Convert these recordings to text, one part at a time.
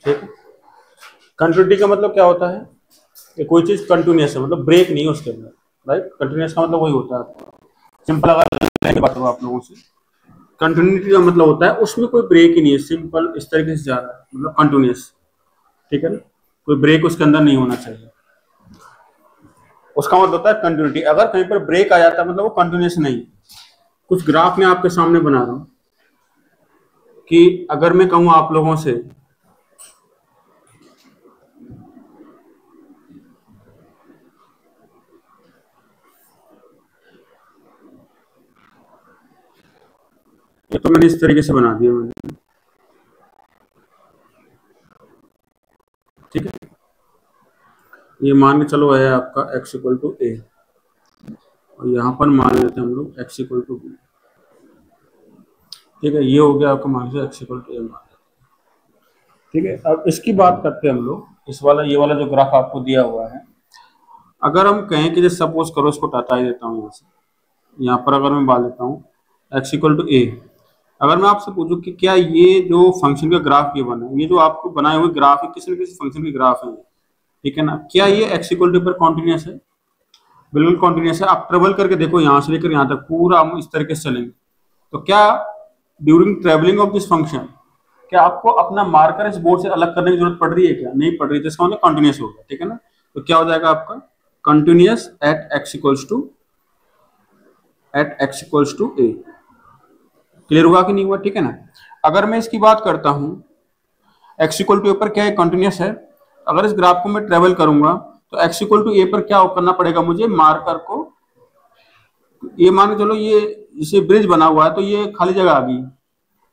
ठीक है। कंटिन्यूटी का मतलब क्या होता है कि कोई चीज कंटिन्यूस है, मतलब ब्रेक नहीं है उसके अंदर, राइट। कंटिन्यूस का मतलब वही होता है, आपको सिंपल अगर बात करूँ आप लोगों से, कंटिन्यूटी का मतलब होता है उसमें कोई ब्रेक ही नहीं है, सिंपल इस तरीके से जा रहा है, मतलब कंटिन्यूस, ठीक है ना, कोई ब्रेक उसके अंदर नहीं होना चाहिए, उसका मतलब होता है कंटिन्यूटी। अगर कहीं पर ब्रेक आ जाता है मतलब वो कंटिन्यूस नहीं। कुछ ग्राफ में आपके सामने बना रहा हूं कि अगर मैं कहूं आप लोगों से ये तो मैंने इस तरीके से बना दिया मैंने, ठीक है। ये मान के चलो है आपका x इक्वल टू ए, और यहाँ पर मान लेते हैं हम लोग x इक्वल टू बी, ठीक है। ये हो गया आपका मान लीजिए x इक्वल टू ए मान, ठीक है। अब इसकी बात करते हैं हम लोग, इस वाला ये वाला जो ग्राफ आपको दिया हुआ है, अगर हम कहें कि जैसे सपोज करो, इसको हटा ही देता हूँ यहाँ से, यहाँ पर अगर मैं मान लेता हूँ x इक्वल टू ए, अगर मैं आपसे पूछूं कि क्या ये जो फंक्शन का ग्राफ ये बना है, ये जो आपको बनाए हुए ग्राफ है किसी न किसी फंक्शन के ग्राफ है, ठीक है ना, क्या ये x इक्वल टू पर कॉन्टिन्यूस है? बिल्कुल कॉन्टिन्यूस है। आप ट्रेवल करके देखो यहाँ से लेकर यहाँ तक पूरा हम इस तरीके से चलेंगे, तो क्या during travelling of this function क्या आपको अपना मार्कर इस बोर्ड से अलग करने की जरूरत पड़ रही है? क्या नहीं पड़ रही, तो इसका मतलब कंटिन्यूस होगा, ठीक है ना। तो क्या हो जाएगा आपका continuous at x equals to a. Clear हुआ कि नहीं हुआ? ठीक है ना। अगर मैं इसकी बात करता हूं x इक्वल टू ए पर क्या है, कंटिन्यूस है। अगर इस ग्राफ को मैं ट्रेवल करूंगा तो x इक्वल टू ए पर क्या करना पड़ेगा मुझे, मार्कर को, ये मान के चलो ये जैसे ब्रिज बना हुआ है तो ये खाली जगह आ गई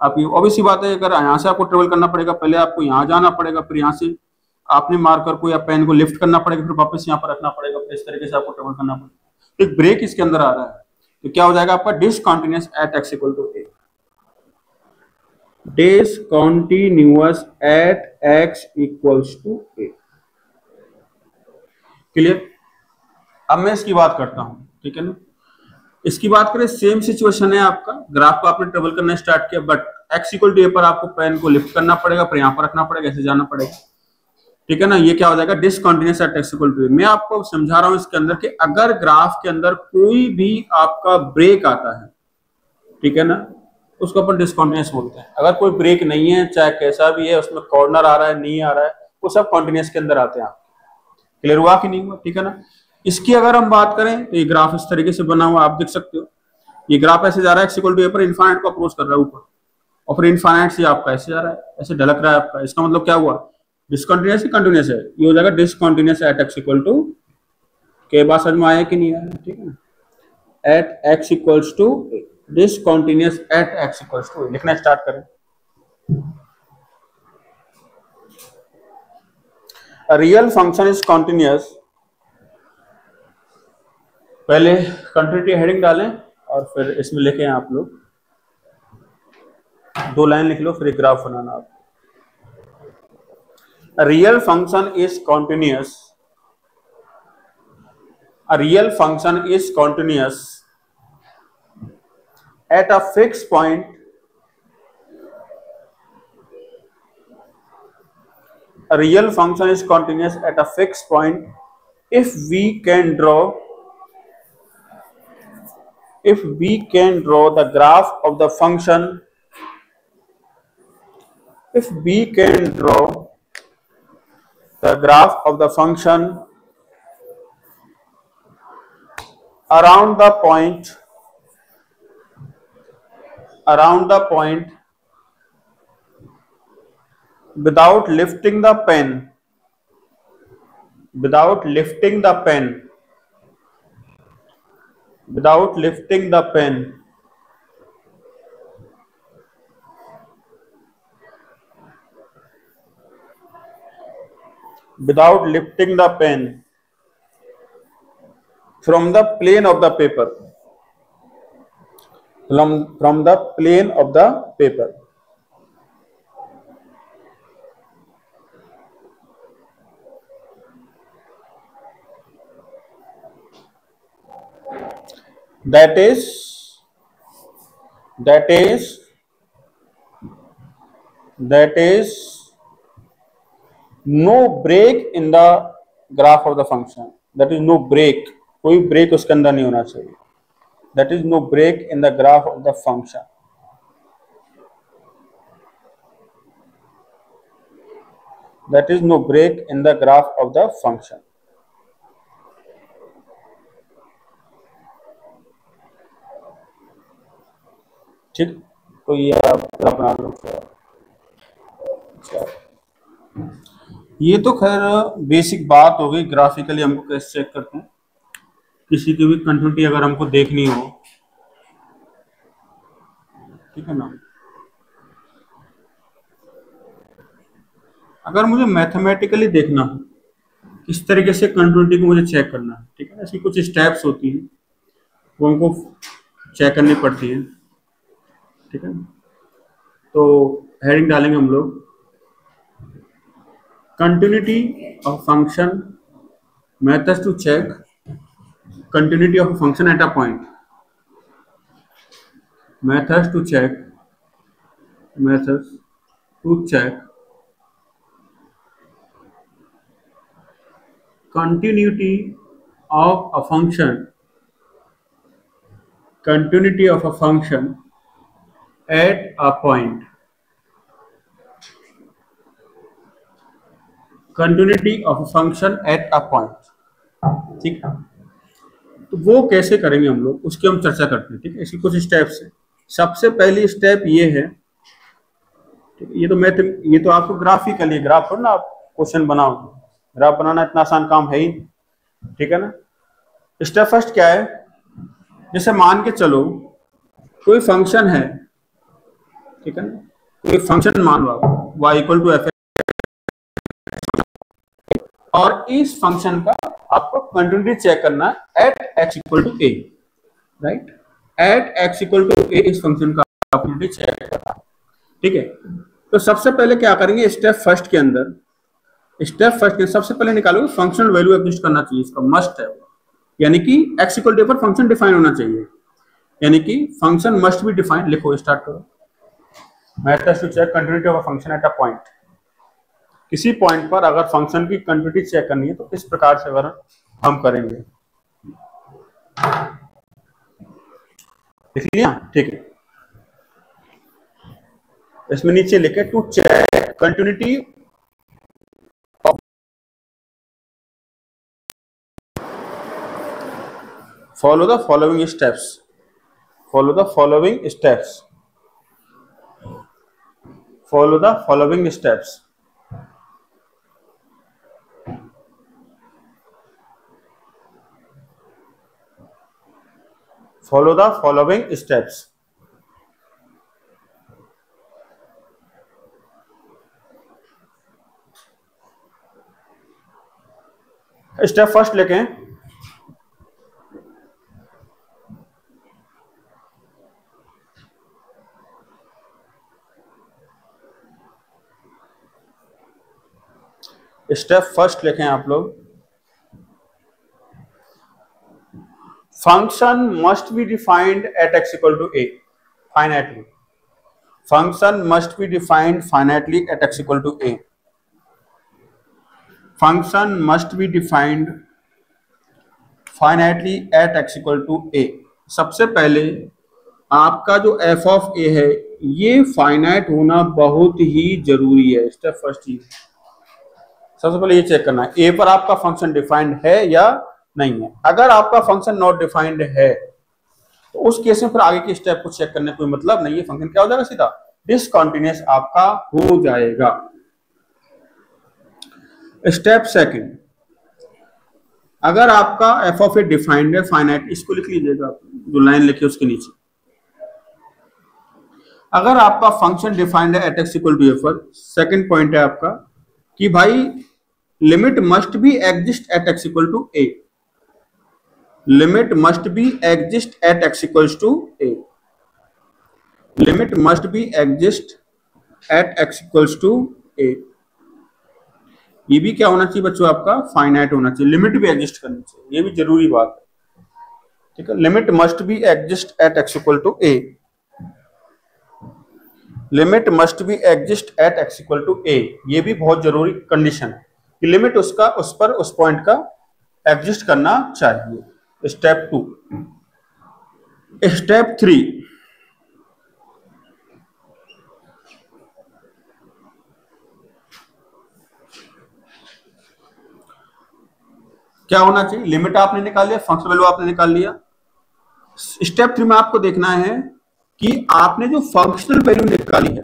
आपकी, ऑब्वियस सी बात है। अगर यहाँ से आपको ट्रेवल करना पड़ेगा, पहले आपको यहाँ जाना पड़ेगा, फिर यहाँ से आपने मार्कर को या पेन को लिफ्ट करना पड़ेगा, फिर वापस यहाँ पर रखना पड़ेगा, फिर इस तरीके से आपको ट्रेवल करना पड़ेगा। एक ब्रेक इसके अंदर आ रहा है, तो क्या हो जाएगा आपका discontinuous at x equal to a, discontinuous at x equals to a. Clear? अब मैं इसकी बात करता हूं, ठीक है ना। इसकी बात करें, सेम सिचुएशन है, आपका ग्राफ को आपने ट्रेवल करना स्टार्ट किया, but x equal to A पर आपको पेन को लिफ्ट करना पड़ेगा, फिर यहाँ पर रखना पड़ेगा, ऐसे जाना पड़ेगा, ठीक है ना। ये क्या हो जाएगा discontinuous at x equal to A. मैं आपको समझा रहा हूं इसके अंदर कि अगर ग्राफ के अंदर कोई भी आपका ब्रेक आता है, ठीक है ना, उसको अपन डिसकंटिन्यूअस बोलते हैं। अगर कोई ब्रेक नहीं है, चाहे कैसा भी है, उसमें कॉर्नर आ रहा है नहीं आ रहा है, वो सब कॉन्टिन्यूअस के अंदर आते हैं। क्लियर हुआ कि नहीं हुआ? ठीक है ना। इसकी अगर हम बात करें तो ये ग्राफ इस तरीके से बना हुआ आप देख सकते हो, ये ग्राफ ऐसे जा रहा है x इक्वल टू ए पर, इनफाइनाइट को अप्रोच कर रहा है ऊपर, और फिर इनफाइनाइट से आपका ऐसे जा रहा है, ऐसे ढलक रहा है आपका। इसका मतलब क्या हुआ, डिसकंटिन्यूअस ही कंटिन्यूअस है, ये हो जाएगा discontinuous at x equal to, के बाद समझ में आया कि नहीं आया? ठीक है, at x equals to discontinuous at x equals to, लिखना स्टार्ट करें। A real function is continuous, पहले कंटिन्यूटी हेडिंग डालें और फिर इसमें लिखें आप लोग, 2 लाइन लिख लो, फिर एक ग्राफ बनाना आप। A real function is continuous, a real function is continuous at a fixed point, a real function is continuous at a fixed point if we can draw the graph of the function, if we can draw the graph of the function around the point without lifting the pen, without lifting the pen, without lifting the pen, without lifting the pen from the plane of the paper, from the plane of the paper. That is no break in the graph of the function, that is no break, कोई break उसके अंदर नहीं होना चाहिए, that is no break in the graph of the function, that is no break in the graph of the function. ठीक, तो ये आप बना लो। ये तो खैर बेसिक बात हो गई, ग्राफिकली हमको कैसे चेक करते हैं किसी की भी कंटिन्यूटी अगर हमको देखनी हो, ठीक है ना। अगर मुझे मैथमेटिकली देखना हो किस तरीके से कंटिन्यूटी को मुझे चेक करना है, ठीक है ना, इसकी कुछ स्टेप्स होती हैं वो हमको चेक करनी पड़ती है, ठीक है। तो हेडिंग डालेंगे हम लोग, continuity of function, methods to check continuity of function at a point, methods to check continuity of a function at a point, continuity of a function at a point, ठीक है। तो वो कैसे करेंगे हम लोग, उसकी हम चर्चा करते हैं, ठीक है। इसकी कुछ स्टेप्स है। सबसे पहली स्टेप ये है, ठीक है, ये तो आपको ग्राफिकली ग्राफ पर ना आप क्वेश्चन बनाओ, ग्राफ बनाना इतना आसान काम है ही, ठीक है ना। स्टेप फर्स्ट क्या है, जैसे मान के चलो कोई फंक्शन है, ठीक है ना, कोई फंक्शन मान लो y इक्वल टू एफ, और इस फंक्शन का आपको कंटिन्यूटी चेक करना है at x equal to a, right, at x equal to a इस फंक्शन का कंटिन्यूटी चेक करना, ठीक है। तो सबसे पहले क्या करेंगे, स्टेप फर्स्ट के अंदर सबसे पहले निकालोगे फंक्शनल वैल्यू एग्जिस्ट करना चाहिए, इसका मस्ट है, यानी कि x इक्वल टू पर फंक्शन डिफाइन होना चाहिए, यानी कि फंक्शन मस्ट बी डिफाइंड। लिखो, स्टार्ट करो, methods to check continuity of a function at a point. किसी पॉइंट पर अगर फंक्शन की कंटिन्यूटी चेक करनी है तो किस प्रकार से अगर हम करेंगे, लिख लिया, ठीक है। इसमें नीचे लिखे to check continuity follow the following steps, follow the following steps, follow the following steps, follow the following steps। Step first लेके, स्टेप फर्स्ट लिखें आप लोग, function must be defined at x equal to a finitely, function must be defined finitely at x equal to a, function must be defined finitely at x equal to a। सबसे पहले आपका जो f of a है ये finite होना बहुत ही जरूरी है, स्टेप फर्स्ट ही। सबसे पहले ये चेक करना है ए पर आपका फंक्शन डिफाइंड है या नहीं है। अगर आपका फंक्शन नॉट डिफाइंड है तो उस केस में फिर आगे के स्टेप को चेक करने कोई मतलब नहीं है, फंक्शन क्या हो जाएगा, सीधा डिसकंटिन्यूअस आपका हो जाएगा। स्टेप सेकंड, अगर आपका एफ ऑफ ए डिफाइंड है फाइनाइट, इसको लिख लीजिएगा, जो लाइन लिखी उसके नीचे। अगर आपका फंक्शन डिफाइंड है at X equal to A पर, सेकंड पॉइंट है आपका कि भाई limit must be exist at X equal to A, limit must be exist at X equals to A, limit must be exist at X equals to A. ये भी क्या होना चाहिए बच्चों, आपका फाइनाइट होना चाहिए, लिमिट भी एग्जिस्ट करनी चाहिए, ये भी जरूरी बात है, ठीक है। Limit must be exist at X equal to A, limit must be exist at X equal to A, ये भी बहुत जरूरी कंडीशन है कि लिमिट उसका उस पॉइंट का एग्जिस्ट करना चाहिए। स्टेप 2। स्टेप 3, क्या होना चाहिए? लिमिट आपने निकाल लिया, फंक्शन वैल्यू आपने निकाल लिया। स्टेप 3 में आपको देखना है कि आपने जो फंक्शनल वैल्यू निकाली है,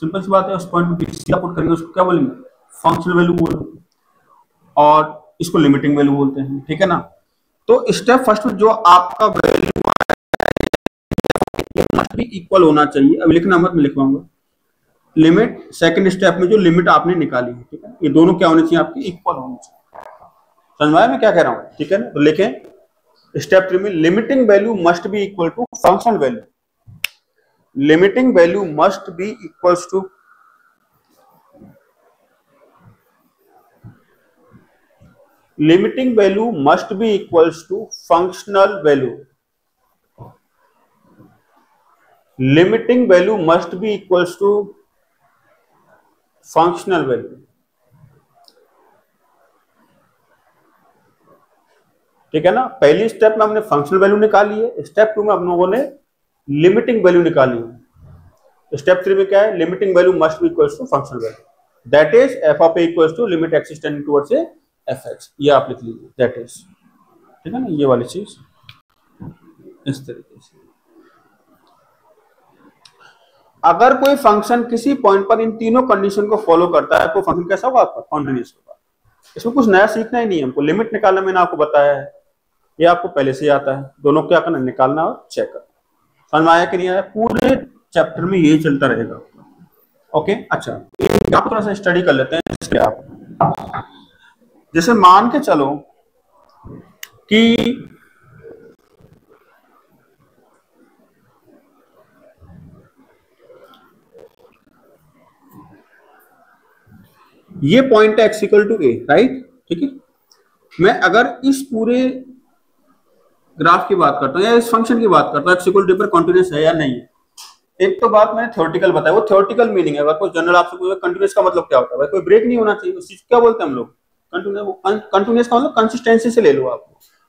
सिंपल सी बात है, उस पॉइंट पे सीधा पुट करेंगे, उसको क्या बोलेंगे? फंक्शनल वैल्यू बोलेंगे, और इसको लिमिटिंग वैल्यू बोलते हैं, ठीक है ना। तो स्टेप फर्स्ट में जो आपका वैल्यू मस्ट भी इक्वल होना चाहिए, अभी लिखना मत, मैं लिखवाऊंगा लिमिट। सेकंड स्टेप में जो लिमिट आपने निकाली है, ठीक है, ये दोनों क्या होने चाहिए? आपकी इक्वल होनी चाहिए। समझ में आया मैं क्या कह रहा हूं? ठीक है ना। तो लिखें स्टेप 3 में limiting value must be equal to functional value. Limiting value must be equals to limiting value must be equals to functional value. Limiting value must be equals to functional value, ठीक है ना। पहली step में हमने functional value निकाली है, step 2 में हम लोगों ने लिमिटिंग वैल्यू निकाली है। स्टेप 3 में क्या है? Limiting value must be equals to functional value, that is f of a equals to limit x is tending towards a f x. ये आप लिख लीजिए, दैट इज, ठीक है ना, ये वाली चीज इस तरीके से। अगर कोई फंक्शन किसी पॉइंट पर इन तीनों कंडीशन को फॉलो करता है तो फंक्शन कैसा होगा? आपका कॉन्टिन्यूअस होगा। इसमें कुछ नया सीखना ही नहीं है हमको। लिमिट निकालना मैंने आपको बताया है, ये आपको पहले से ही आता है। दोनों क्या करना? निकालना और चेक करना। समझ में आया कि नहीं आया? पूरे चैप्टर में यही चलता रहेगा। ओके, अच्छा आप थोड़ा सा स्टडी कर लेते हैं इसके। आप जैसे मान के चलो कि ये पॉइंट है x equal to a, right, ठीक है। मैं अगर इस पूरे ग्राफ की बात करता हूं या इस फंक्शन की बात करता हूं, एक्स इक्वल टू ए पर कॉन्टिन्यूअस है या नहीं है। एक तो बात मैंने थ्योरेटिकल बताया, वो थ्योरेटिकल मीनिंग है। अगर कोई जनरल आपसे पूछे कंटिन्यूअस का मतलब क्या होता है, भाई कोई ब्रेक नहीं होना चाहिए, उस चीज क्या बोलते हैं हम लोग? कंटिन्यूअस का मतलब कंसिस्टेंसी से ले लो।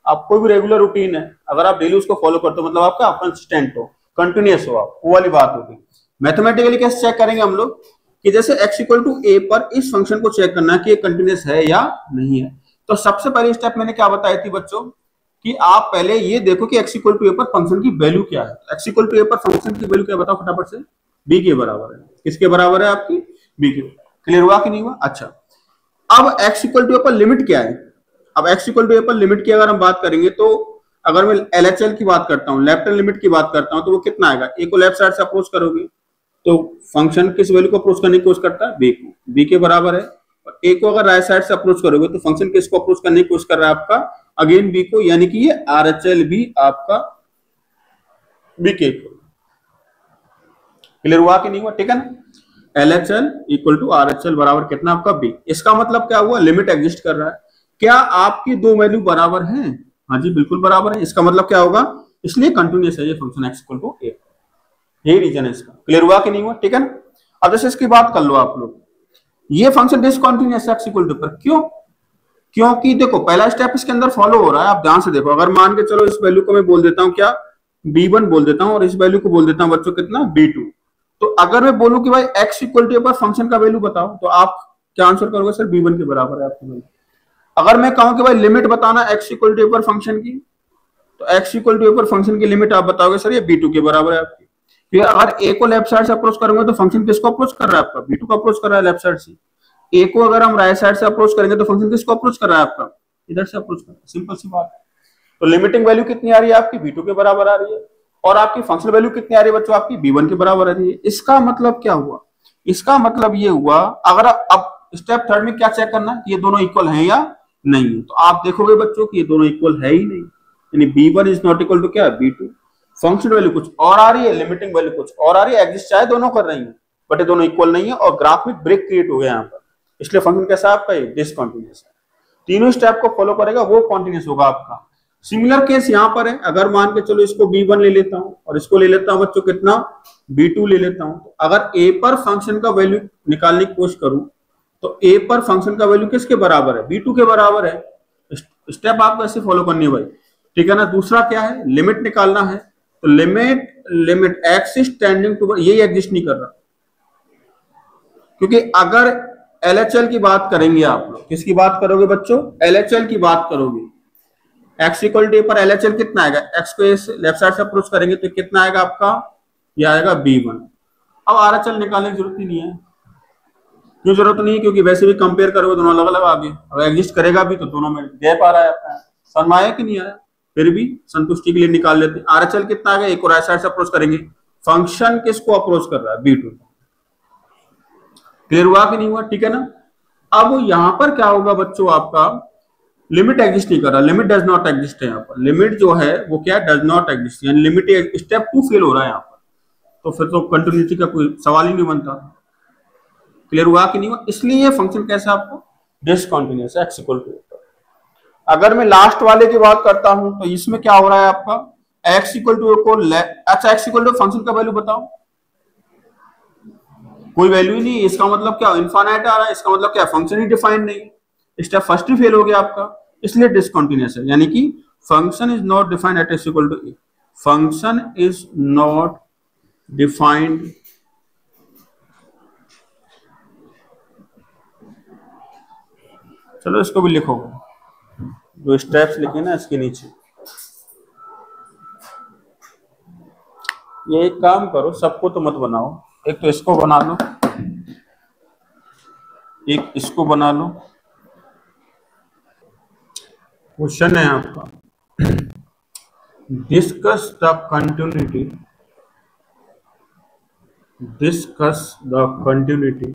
आप कोई भी रेगुलर रूटीन है, अगर आप डेली उसको फॉलो करते हो, मतलब आपका कंसिस्टेंट हो, कंटिन्यूअस हो, आप वो वाली बात होगी। मैथमेटिकली कैसे चेक करेंगे हम लोग? कि जैसे x इक्वल टू ए पर इस फंक्शन को चेक करना कि ये कंटिन्यूअस है या नहीं है। तो सबसे पहली स्टेप मैंने क्या बताई थी बच्चों, कि आप पहले ये देखो कि x इक्वल टू ए पर फंक्शन की वैल्यू क्या है। x इक्वल टू ए पर फंक्शन की वैल्यू क्या बताओ फटाफट से? b के बराबर है। किसके बराबर है? आपकी b के। क्लियर हुआ कि नहीं हुआ? अच्छा, अब x इक्वल टू ए पर लिमिट क्या है? अब x इक्वल टू ए पर लिमिट की अगर हम बात करेंगे, तो अगर मैं LHL की बात करता हूँ, लेफ्ट हैंड लिमिट की बात करता हूँ, तो वो कितना आएगा? a को लेफ्ट साइड से अप्रोच करोगे तो फंक्शन किस वैल्यू को अप्रोच करने की कोशिश करता है? b को। b के बराबर है। और a को अगर राइट साइड से अप्रोच करोगे तो फंक्शन किसको अप्रोच करने की कोशिश कर रहा है? आपका अगेन b को, यानी कि ये RHL भी आपका b के इक्वल। क्लियर हुआ कि नहीं हुआ? ठीक है ना। LHL इक्वल टू RHL बराबर कितना? आपका b। इसका मतलब क्या हुआ? लिमिट एग्जिस्ट कर रहा है। क्या आपकी दो वैल्यू बराबर हैं? हाँ जी, बिल्कुल बराबर है। इसका मतलब क्या होगा? इसलिए कंटिन्यूअस है ये function x equal to a। यही रीजन है इसका। क्लियर हुआ कि नहीं हुआ? ठीक है ना। अब जैसे इसकी बात कर लो आप लोग, ये फंक्शन डिसकंटिन्यूअस है x इक्वल टू पर। क्यों? क्योंकि देखो पहला स्टेप इसके अंदर फॉलो हो रहा है, आप ध्यान से देखो। अगर मान के चलो इस वैल्यू को मैं बोल देता हूं क्या? b1 बोल देता हूं, और इस वैल्यू को बोल देता हूं बच्चों कितना? b2। तो अगर मैं बोलूं कि भाई x इक्वल टू पर फंक्शन का वैल्यू बताओ, तो आप क्या आंसर करोगे? सर b1 के बराबर है आपकी वैल्यू। अगर मैं कहूं कि भाई लिमिट बताना x इक्वल टू पर फंक्शन की, तो x इक्वल टू पर फंक्शन की लिमिट आप बताओगे सर ये b2 के बराबर है आपकी। अगर a को लेफ्ट साइड से अप्रोच करेंगे तो फंक्शन किसको अप्रोच कर रहा है? आपका b2 को अप्रोच कर रहा है लेफ्ट साइड से। a को अगर हम राइट साइड से अप्रोच करेंगे तो फंक्शन किसको अप्रोच कर रहा है? आपका इधर से अप्रोच कर रहा है। सिंपल सी बात है। तो लिमिटिंग वैल्यू कितनी आ रही है आपकी? b2 के बराबर आ रही है। और आपकी फंक्शनल वैल्यू कितनी आ रही है बच्चों? आपकी b1 के बराबर आ रही है। इसका मतलब क्या हुआ? इसका मतलब ये हुआ, अगर अब स्टेप थर्ड में क्या चेक करना है? ये दोनों इक्वल है या नहीं है। तो आप देखोगे बच्चों कि ये दोनों इक्वल है ही नहीं, यानी b1 is not equal to क्या? b2। फंक्शनल वैल्यू कुछ और आ रही है, लिमिटिंग वैल्यू कुछ और आ रही है। एग्जिस्ट चाहे दोनों कर रही है, बट ये दोनों इक्वल नहीं है, और ग्राफ में ब्रेक क्रिएट हो गया यहाँ पर। इसलिए फंक्शन कैसा आपका? डिसकंटिन्यूअस है। तीनों स्टेप को फॉलो करेगा वो कॉन्टिन्यूअस होगा आपका। सिमिलर केस यहाँ पर है, अगर मान के चलो इसको b1 ले लेता हूँ और इसको ले लेता हूँ बच्चों कितना b2 ले लेता हूँ, तो अगर a पर फंक्शन का वैल्यू निकालने की कोशिश करूं तो a पर फंक्शन का वैल्यू किसके बराबर है, b2 के बराबर है। स्टेप आपको ऐसे फॉलो करनी है भाई, ठीक है ना। दूसरा क्या है, लिमिट निकालना है, तो limit x is tending to, ये एग्जिस्ट नहीं कर रहा, क्योंकि अगर LHL की बात करेंगे आप लोग, किसकी बात करोगे बच्चों, LHL की बात करोगे, x इक्वल टू पर LHL कितना आएगा, x को इस लेफ्ट साइड से अप्रोच करेंगे तो कितना आएगा आपका, ये आएगा b1। अब RHL निकालने की जरूरत ही नहीं है, क्यों जरूरत नहीं है, क्योंकि वैसे भी कंपेयर करोगे दोनों अलग अलग आ गए, अगर एग्जिस्ट करेगा भी तो दोनों में गैप आ रहा है अपना, समझ आया कि नहीं आया, फिर भी संतुष्टि के लिए निकाल लेते हैं। RHL कितना आ गया, एक और राइट साइड से अप्रोच करेंगे, फंक्शन किसको अप्रोच कर रहा है, b2। क्लियर हुआ कि नहीं हुआ, ठीक है ना। अब यहां पर क्या होगा बच्चों, आपका लिमिट एग्जिस्ट नहीं कर रहा, लिमिट डज नॉट एग्जिस्ट है यहाँ पर, लिमिट जो है वो क्या डज नॉट एग्जिस्ट, यानी लिमिट स्टेप 2 फेल हो रहा है यहाँ पर, तो फिर तो कंटिन्यूटी का कोई सवाल ही नहीं बनता। क्लियर हुआ कि नहीं हुआ, इसलिए ये फंक्शन कैसा आपको डिसकंटीन्यूअस है, x इक्वल टू। अगर मैं लास्ट वाले की बात करता हूं तो इसमें क्या हो रहा है आपका, x इक्वल टू को अच्छा x इक्वल टू फंक्शन का वैल्यू बताओ, कोई वैल्यू ही नहीं, इसका मतलब क्या इनफाइनाइट आ रहा है, इसका मतलब क्या फंक्शन ही डिफाइंड नहीं, स्टेप फर्स्ट ही फेल हो गया आपका, इसलिए डिसकंटीन्यूअस है, यानी कि function is not defined at x equal to a, function is not defined चलो इसको भी लिखो, जो स्टेप्स लिखे ना इसके नीचे, ये एक काम करो, सबको तो मत बनाओ, एक तो इसको बना लो, एक इसको बना लो। क्वेश्चन है आपका, discuss the continuity, discuss the continuity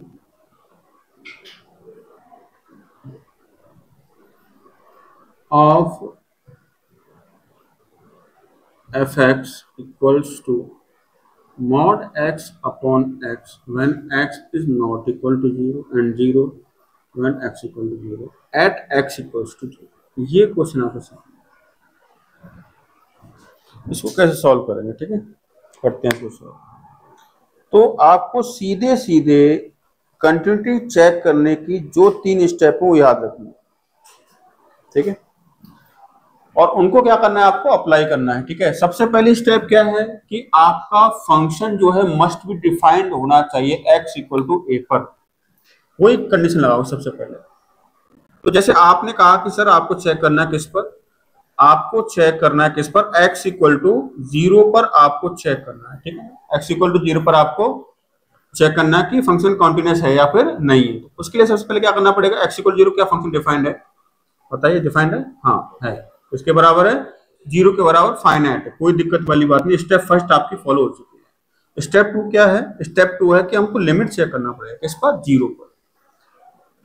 of f(x) equals to mod x upon x when x is not equal to 0 and 0 when x equal to 0 at x equals to 0। ये क्वेश्चन आपके सामने, इसको कैसे solve करेंगे, ठीक है, करते हैं इसको सॉल्व। तो आपको सीधे सीधे कंटिन्यूटी चेक करने की जो 3 स्टेप वो याद रखना, ठीक है, और उनको क्या करना है, आपको अप्लाई करना है, ठीक है। सबसे पहली स्टेप क्या है कि आपका फंक्शन जो है मस्ट बी डिफाइंड होना चाहिए x इक्वल टू a पर, वो एक कंडीशन लगाओ सबसे पहले। तो जैसे आपने कहा कि सर आपको चेक करना है किस पर, आपको चेक करना है किस पर, x इक्वल टू 0 पर आपको चेक करना है, ठीक है, x इक्वल टू 0 पर आपको चेक करना है कि फंक्शन कॉन्टिन्यूअस है या फिर नहीं है। तो उसके लिए सबसे पहले क्या करना पड़ेगा, x इक्वल 0 क्या फंक्शन डिफाइंड है, बताइए, डिफाइंड है, हाँ है, इसके बराबर है 0 के बराबर फाइनाइट है, कोई दिक्कत वाली बात नहीं। स्टेप फर्स्ट आपकी फॉलो हो चुकी है। स्टेप 2 क्या है, स्टेप 2 है कि हमको लिमिट चेक करना पड़ेगा इस पर 0 पर,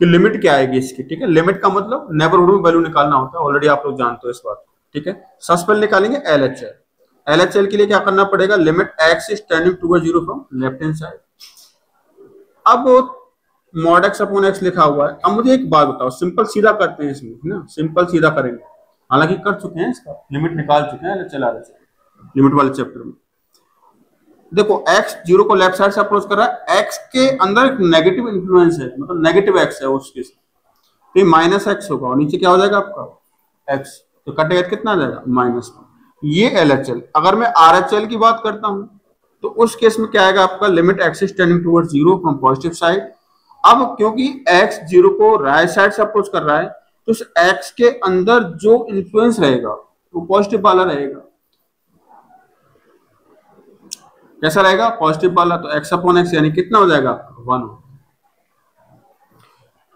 कि लिमिट क्या आएगी इसकी, ठीक है। लिमिट का मतलब नेबरहुड में वैल्यू निकालना होता है, ऑलरेडी आप लोग जानते हो इस बात, ठीक है। सबसे पहले निकालेंगे LHL, LHL के लिए क्या करना पड़ेगा, limit x is tending towards 0 from left hand side. अब mod x अपॉन x लिखा हुआ है। अब मुझे एक बात बताओ, सिंपल सीधा करते हैं इसमें, है ना, सिंपल सीधा करेंगे, हालांकि कर चुके हैं, इसका लिमिट निकाल चुके हैं, चला रहे लिमिट वाले चैप्टर में। देखो x 0 को लेफ्ट साइड से अप्रोच कर रहा है, x के अंदर एक नेगेटिव इन्फ्लुएंस है, मतलब नेगेटिव x है उस केस में, तो माइनस x होगा और नीचे क्या हो जाएगा आपका x, तो कटेगा कितना आ जाएगा -1। ये LHL। अगर मैं RHL की बात करता हूं तो उस केस में क्या आएगा आपका, limit x is tending towards 0 from positive side. अब क्योंकि x 0 को राइट साइड से अप्रोच कर रहा है, तो उस x के अंदर जो इन्फ्लुएंस रहेगा वो पॉजिटिव वाला रहेगा। कैसा रहेगा, पॉजिटिव वाला, तो x अपॉन x यानी कितना हो जाएगा 1।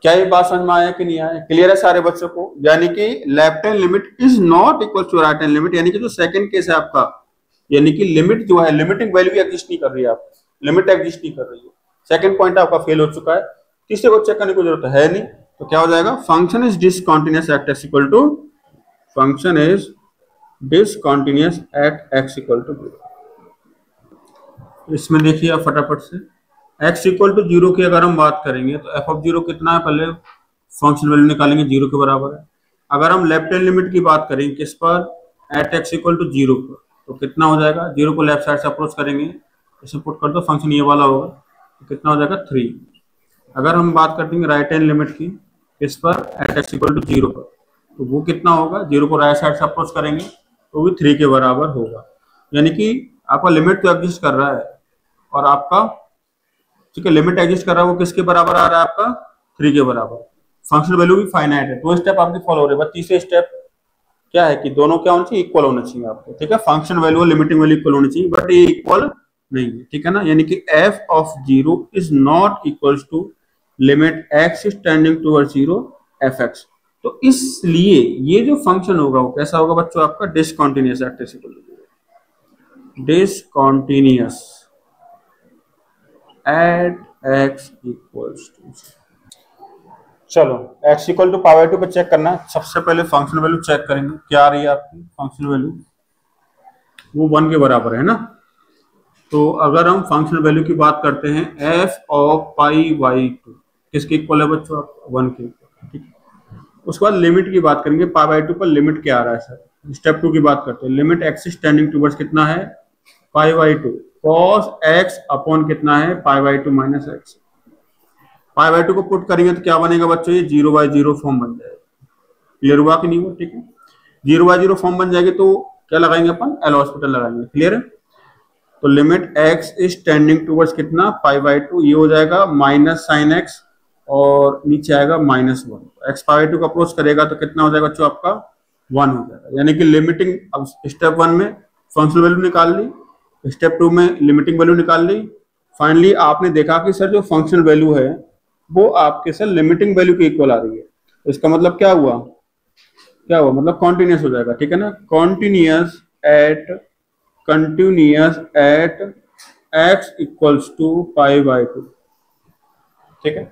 क्या ये बात समझ में आया कि नहीं आया, क्लियर है सारे बच्चों को। यानी कि left hand limit is not equal to right hand limit, यानी कि जो सेकंड केस है आपका, यानी कि लिमिट जो है, लिमिटिंग वैल्यू एग्जिस्ट नहीं कर रही है, आप लिमिट एग्जिस्ट नहीं कर रही है, सेकंड पॉइंट आपका फेल हो चुका है। तीसरे को चेक करने की जरूरत है नहीं, तो क्या हो जाएगा, function is discontinuous at x equal to, function is discontinuous at x equal to 0। इसमें देखिए आप फटाफट से, x इक्वल टू 0 की अगर हम बात करेंगे तो f ऑफ 0 कितना है, पहले फंक्शन वैल्यू निकालेंगे 0 के बराबर है। अगर हम लेफ्ट हैंड लिमिट की बात करें किस पर, एट एक्स इक्वल टू 0 पर, तो कितना हो जाएगा, 0 को लेफ्ट साइड से अप्रोच करेंगे, इसे पुट कर दो, फंक्शन ये वाला होगा, तो कितना हो जाएगा 3। अगर हम बात करते हैं राइट हैंड लिमिट की इस पर एट एक्स इक्वल टू 0 पर, तो वो कितना होगा, 0 को राइट साइड से अप्रोच करेंगे तो भी 3 के बराबर होगा। यानी कि आपका लिमिट तो एग्जिस्ट कर रहा है और आपका, ठीक है, लिमिट एग्जिस्ट कर रहा है, वो किसके बराबर आ रहा है आपका 3 के बराबर। फंक्शन वैल्यू भी फाइनाइट है। 2 स्टेप आपके फॉलो हो रहे हैं, बस तीसरे स्टेप क्या है कि दोनों क्या होना चाहिए, इक्वल होना चाहिए आपको, ठीक है। फंक्शन वैल्यू और लिमिटिंग वैल्यू इक्वल होनी चाहिए, बट ये इक्वल नहीं है, ठीक है ना। यानी कि f of 0 is not equals to limit x is tending towards 0 fx। तो इसलिए ये जो फंक्शन होगा वो कैसा होगा बच्चों, आपका discontinuous at x equal to 0, discontinuous at x equals to. चलो x इक्वल टू पावर 2 पे चेक करना है। सबसे पहले फंक्शन वैल्यू चेक करेंगे, क्या आ रही है आपकी फंक्शन वैल्यू, वो 1 के बराबर है ना। तो अगर हम फंक्शन वैल्यू की बात करते हैं, f ऑफ पाई बाई 2 किसके इक्वल है बच्चों, आप 1 के इक्वल, ठीक है। उसके बाद लिमिट की बात करेंगे, पाई बाई 2 पर लिमिट क्या आ रहा है सर। स्टेप 2 की बात करते हैं, limit x is tending towards कितना है, पाई बाई 2 cos x अपॉन कितना है, पाई by 2 minus x। Pi by 2 को पुट करेंगे तो क्या बनेगा बच्चों, ये 0/0 फॉर्म बन जाएगा। क्लियर हुआ कि नहीं हुआ, ठीक है। 0/0 फॉर्म बन जाएगी तो क्या लगाएंगे अपन, एल हॉस्पिटल लगाएंगे, क्लियर है। तो limit x is tending towards कितना, पाई बाई 2, ये हो जाएगा माइनस साइन x और नीचे आएगा -1। x पाई बाई 2 का अप्रोच करेगा तो कितना हो जाएगा बच्चों, आपका 1 हो जाएगा। यानी कि लिमिटिंग, अब स्टेप 1 में फंक्शनल वैल्यू निकाल ली, स्टेप 2 में लिमिटिंग वैल्यू निकाल ली। फाइनली आपने देखा कि सर जो फंक्शनल वैल्यू है वो आपके सर लिमिटिंग वैल्यू के इक्वल आ रही है। तो इसका मतलब क्या हुआ, मतलब कॉन्टिन्यूस हो जाएगा, ठीक है ना। Continuous at x equals to pi by 2, ठीक है।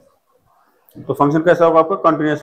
तो फंक्शन कैसा होगा आपका, कॉन्टिन्यूस।